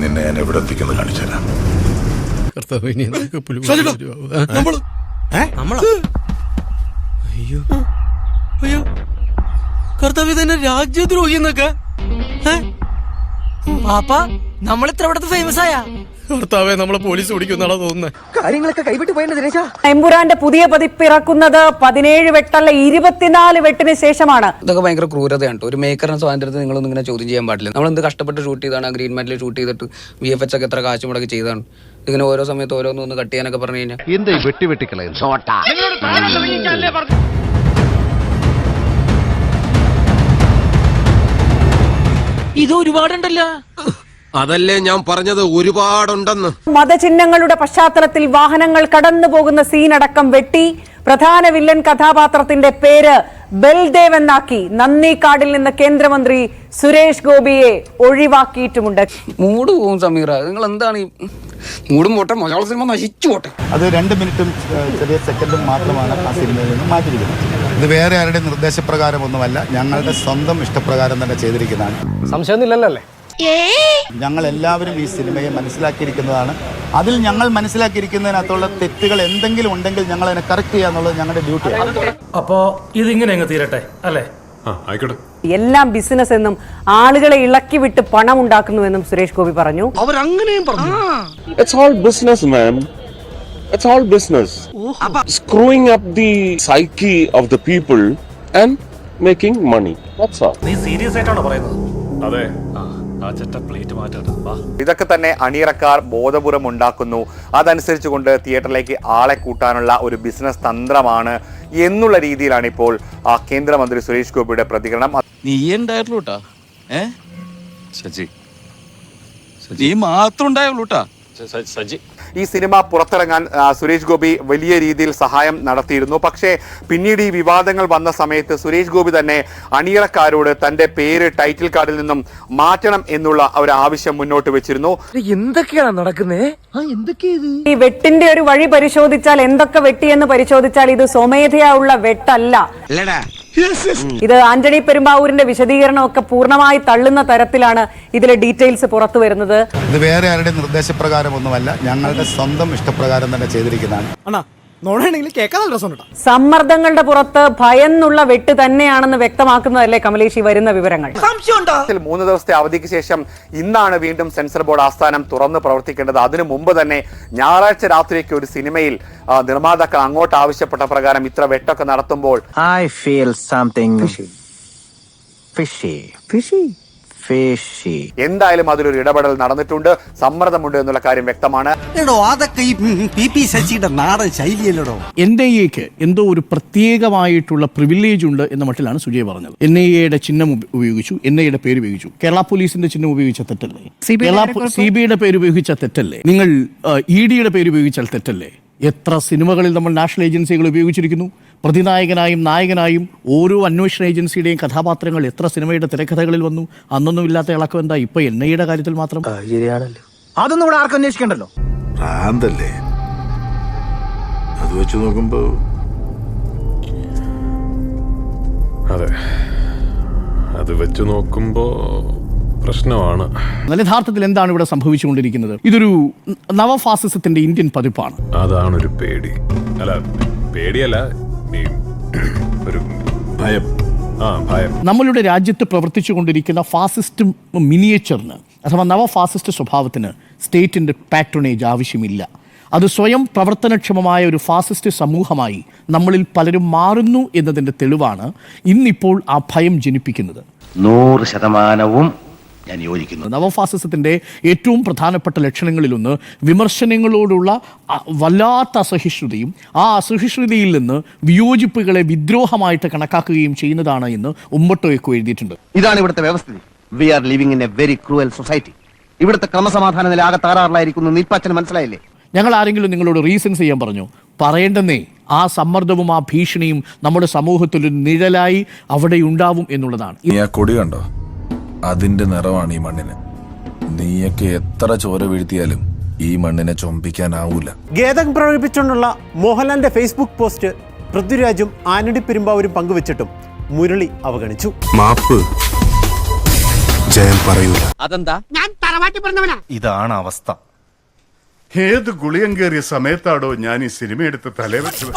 നിന്നെ ഞാൻ എവിടെ എത്തിക്കുന്നത് കാണിച്ചു തരാം. അയ്യോ അയ്യോ കർത്താവ് തന്നെ രാജ്യദ്രോഹി എന്നൊക്കെ പാപ്പാ നമ്മളിത്ര ഇവിടത്തെ ഫേമസ് ആയ കർത്താവെ നമ്മളെ പോലീസ് പിടിക്കുന്നാണോ തോന്നുന്നത്. കാര്യങ്ങളൊക്കെ കൈവിട്ട് പോയെന്ന് ദിനേശ. എമ്പുരാന്റെ പുതിയ പതിപ്പ് ഇറക്കുന്നത് 17 വെട്ടല്ല 24 വെട്ടിന് ശേഷമാണ്. ഇതൊക്കെ ഭയങ്കര ക്രൂരതയാണ്. ഒരു മേക്കറിന്റെ സ്വാതന്ത്ര്യത്തെ നിങ്ങളൊന്നും ഇങ്ങനെ ചോദ്യം ചെയ്യാൻ പാടില്ല. നമ്മൾ എന്ത് കഷ്ടപ്പെട്ട് ഷൂട്ട് ചെയ്താണ്, ഗ്രീൻ മാറ്റിൽ ഷൂട്ട് ചെയ്തിട്ട് VFX ഒക്കെ എത്ര കാശ് മുടക്കി ചെയ്താണ്. ഇങ്ങനെ ഓരോ സമയത്ത് ഓരോന്ന് കട്ട് ചെയ്യാനൊക്കെ പറഞ്ഞു കഴിഞ്ഞാൽ എന്താ വെട്ടിക്കളയും. ഇത് ഒരുപാടുണ്ടല്ലോ. അതല്ലേ ഞാൻ പറഞ്ഞത്, ഒരുപാടുണ്ടെന്ന്. മതചിഹ്നങ്ങളുടെ പശ്ചാത്തലത്തിൽ വാഹനങ്ങൾ കടന്നു പോകുന്ന സീനടക്കം വെട്ടി. പ്രധാന വില്ലൻ കഥാപാത്രത്തിന്റെ പേര് ബൽദേവ് എന്നാക്കി. നന്ദിക്കാടിൽ നിന്ന് കേന്ദ്രമന്ത്രി സുരേഷ് ഗോപിയെ ഒഴിവാക്കിയിട്ടുമുണ്ട്. മൂഡ് പോവും സമീറ. നിങ്ങൾ എന്താണ് ഈ മൂടും പോട്ടെ, മലയാള സിനിമ നശിച്ചു പോട്ടെ. അത് 2 മിനിറ്റും ചെറിയ സെക്കൻഡും മാത്രമാണ് ആ സിനിമയിൽ നിന്ന് മാറ്റിയിരിക്കുന്നത്. ഇത് വേറെ ആരുടെ നിർദ്ദേശപ്രകാരമൊന്നുമല്ല, ഞങ്ങളുടെ സ്വന്തം ഇഷ്ടപ്രകാരം തന്നെ ചെയ്തിരിക്കുന്നതാണ്. സംശയമൊന്നുമില്ലല്ലോ. ഞങ്ങൾ എല്ലാവരും ഈ സിനിമയെ മനസ്സിലാക്കിയിരിക്കുന്നതാണ്. അതിൽ ഞങ്ങൾ മനസ്സിലാക്കിയിരിക്കുന്നതിനകത്തുള്ള തെറ്റുകൾ എന്തെങ്കിലും ഉണ്ടെങ്കിൽ ഞങ്ങൾ അതിനെ കറക്റ്റ് ചെയ്യുക എന്നുള്ളത് ഞങ്ങളുടെ ഡ്യൂട്ടിയാണ്. അപ്പോ ഇതിങ്ങനെ അങ്ങ് തീരട്ടെ അല്ലേ? ആയിക്കോട്ടെ. എല്ലാം ബിസിനസ് എന്നും ആളുകളെ ഇളക്കി വിട്ട് പണം ഉണ്ടാക്കുന്നുവെന്നും സുരേഷ് ഗോപി പറഞ്ഞു. അവരങ്ങനെയും പറഞ്ഞു. It's all business, man. It's all business. Screwing up the psyche of the people and making money. That's all. നീ സീരിയസ് ആയിട്ടാണോ പറയുന്നത്? അതെ. ഇതൊക്കെ തന്നെ അണിയറക്കാർ ബോധപൂർവം ഉണ്ടാക്കുന്നു. അതനുസരിച്ചുകൊണ്ട് തിയേറ്ററിലേക്ക് ആളെ കൂട്ടാനുള്ള ഒരു ബിസിനസ് തന്ത്രമാണ് എന്നുള്ള രീതിയിലാണ് ഇപ്പോൾ കേന്ദ്രമന്ത്രി സുരേഷ് ഗോപിയുടെ പ്രതികരണം. നീ ഉണ്ടായിരുള്ളൂട്ടാ. സജി നീ മാത്രം ഉണ്ടായുള്ളൂട്ടാ. സജി ഈ സിനിമ പുറത്തിറങ്ങാൻ സുരേഷ് ഗോപി വലിയ രീതിയിൽ സഹായം നടത്തിയിരുന്നു. പക്ഷേ പിന്നീട് ഈ വിവാദങ്ങൾ വന്ന സമയത്ത് സുരേഷ് ഗോപി തന്നെ അണിയറക്കാരോട് തന്റെ പേര് ടൈറ്റിൽ കാർഡിൽ നിന്നും മാറ്റണം എന്നുള്ള ഒരു ആവശ്യം മുന്നോട്ട് വെച്ചിരുന്നു. എന്തൊക്കെയാണ് നടക്കുന്നത്? ഈ വെട്ടിന്റെ ഒരു വഴി പരിശോധിച്ചാൽ, എന്തൊക്കെ വെട്ടിയെന്ന് പരിശോധിച്ചാൽ ഇത് സ്വമേധയാ ഉള്ള വെട്ടല്ല. ഇത് ആന്റണി പെരുമ്പാവൂരിന്റെ വിശദീകരണമൊക്കെ പൂർണ്ണമായി തള്ളുന്ന തരത്തിലാണ് ഇതിലെ ഡീറ്റെയിൽസ് പുറത്തു വരുന്നത്. ഇത് വേറെ ആരുടെ നിർദ്ദേശപ്രകാരമൊന്നുമല്ല, ഞങ്ങളുടെ സ്വന്തം ഇഷ്ടപ്രകാരം തന്നെ ചെയ്തിരിക്കുന്നതാണ്. സമ്മർദ്ദങ്ങളുടെ പുറത്ത് ഭയന്നുള്ള വെട്ട് തന്നെയാണെന്ന് വ്യക്തമാക്കുന്നതല്ലേ കമലേഷ് ഈ വരുന്ന വിവരങ്ങൾ? 3 ദിവസത്തെ അവധിക്ക് ശേഷം ഇന്നാണ് വീണ്ടും സെൻസർ ബോർഡ് ആസ്ഥാനം തുറന്ന് പ്രവർത്തിക്കേണ്ടത്. അതിനു മുമ്പ് തന്നെ ഞായറാഴ്ച രാത്രിക്ക് ഒരു സിനിമയിൽ നിർമ്മാതാക്കൾ അങ്ങോട്ട് ആവശ്യപ്പെട്ട പ്രകാരം ഇത്ര വെട്ടൊക്കെ നടത്തുമ്പോൾ I feel something fishy. എന്തായാലും അതിലൊരു ഇടപെടൽ നടന്നിട്ടുണ്ട്, സമ്മർദ്ദമുണ്ട് എന്നുള്ള കാര്യം വ്യക്തമാണ്. അതൊക്കെ ഈ PP ശശിയുടെ നാടൻ ശൈലിയല്ലോ. NIAക്ക് എന്തോ ഒരു പ്രത്യേകമായിട്ടുള്ള പ്രിവിലേജ് ഉണ്ട് എന്ന മട്ടിലാണ് സുജയ് പറഞ്ഞത്. NIAയുടെ ചിഹ്നം ഉപയോഗിച്ചു, NIAയുടെ പേര് ഉപയോഗിച്ചു. കേരള പോലീസിന്റെ ചിഹ്നം ഉപയോഗിച്ച തെറ്റല്ലേ? CBIയുടെ പേര് ഉപയോഗിച്ച തെറ്റല്ലേ? നിങ്ങൾ EDയുടെ പേര് ഉപയോഗിച്ചാൽ തെറ്റല്ലേ? എത്ര സിനിമകളിൽ നമ്മൾ നാഷണൽ ഏജൻസികൾ ഉപയോഗിച്ചിരിക്കുന്നു. പ്രതിനായകനായും നായകനായും ഓരോ അന്വേഷണ ഏജൻസിയുടെയും കഥാപാത്രങ്ങൾ എത്ര സിനിമയുടെ തിരക്കഥകളിൽ വന്നു. അന്നൊന്നും ഇല്ലാത്ത ഇളക്കം എന്താ ഇപ്പൊ NIAയുടെ കാര്യത്തിൽ മാത്രം? അതൊന്നും ഇവിടെ ആർക്കും അന്വേഷിക്കണ്ടല്ലോ. ഭ്രാന്തല്ലേ? അത് വെച്ച് നോക്കുമ്പോ അതെ, അത് വെച്ച് നോക്കുമ്പോ പ്രശ്നമാണ്. യഥാർത്ഥത്തിൽ എന്താണ് ഇവിടെ സംഭവിച്ചുകൊണ്ടിരിക്കുന്നത്? ഇതൊരു നവഫാസിസത്തിന്റെ ഇന്ത്യൻ പതിപ്പാണ്. അതാണൊരു പേടി. അല്ല, പേടിയല്ല, ഒരു ഭയം. ഭയം. നമ്മളുടെ രാജ്യത്ത് പ്രവർത്തിച്ചുകൊണ്ടിരിക്കുന്ന ഫാസിസ്റ്റ് മിനിയേച്ചറിന് അഥവാ നവഫാസിസ്റ്റ് സ്വഭാവത്തിന് സ്റ്റേറ്റിന്റെ പാട്രണേജ് ആവശ്യമില്ല. അത് സ്വയം പ്രവർത്തനക്ഷമമായ ഒരു ഫാസിസ്റ്റ് സമൂഹമായി നമ്മളിൽ പലരും മാറുന്നു എന്നതിന്റെ തെളിവാണ് ഇന്നിപ്പോൾ ആ ഭയം ജനിപ്പിക്കുന്നത്. 100% ഞാൻ യോജിക്കുന്നു. നവഫാസിസത്തിന്റെ ഏറ്റവും പ്രധാനപ്പെട്ട ലക്ഷണങ്ങളിലൊന്ന് വിമർശനങ്ങളോടുള്ള വല്ലാത്ത അസഹിഷ്ണുതയും ആ അസഹിഷ്ണുതയിൽ നിന്ന് വിയോജിപ്പുകളെ വിദ്രോഹമായിട്ട് കണക്കാക്കുകയും ചെയ്യുന്നതാണ് എന്ന് ഉമ്മട്ടോ എക്കോ എഴുതിയിട്ടുണ്ട്. ഇതാണ് ഇവിടുത്തെ വ്യവസ്ഥിതി. We are living in a very cruel society. ഇവിടുത്തെ ക്രമസമാധാന നില ആകെ തകരാറിലായിരിക്കുന്നു. നിൽപ്പച്ചന് മനസ്സിലായില്ലേ? ഞങ്ങൾ ആരെങ്കിലും നിങ്ങളോട് റീസൺസ് ചെയ്യാൻ പറഞ്ഞു? പറയേണ്ടെന്നേ. ആ സമ്മർദ്ദവും ആ ഭീഷണിയും നമ്മുടെ സമൂഹത്തിൽ ഒരു നിഴലായി അവിടെ ഉണ്ടാവും എന്നുള്ളതാണ്. കൊടി കണ്ടോ? അതിന്റെ നിറമാണ് ഈ മണ്ണിന്. നീയൊക്കെ എത്ര ചോര വീഴ്ത്തിയാലും ഈ മണ്ണിനെ ചൊമ്പിക്കാനാവൂല. ഖേദം പ്രകടിപ്പിച്ചുകൊണ്ടുള്ള മോഹൻലാലിന്റെ ഫേസ്ബുക്ക് പോസ്റ്റ് പൃഥ്വിരാജും ആന്റണി പെരുമ്പാവൂരും പങ്കുവച്ചിട്ടും മുരളി അവഗണിച്ചു. മാപ്പ് ജയം പറയൂല. അതെന്താ? ഇതാണ് അവസ്ഥ. ഏത് ഗുളിയം കയറിയ സമയത്താടോ ഞാൻ ഈ സിനിമ എടുത്ത് തലേ വെച്ചത്.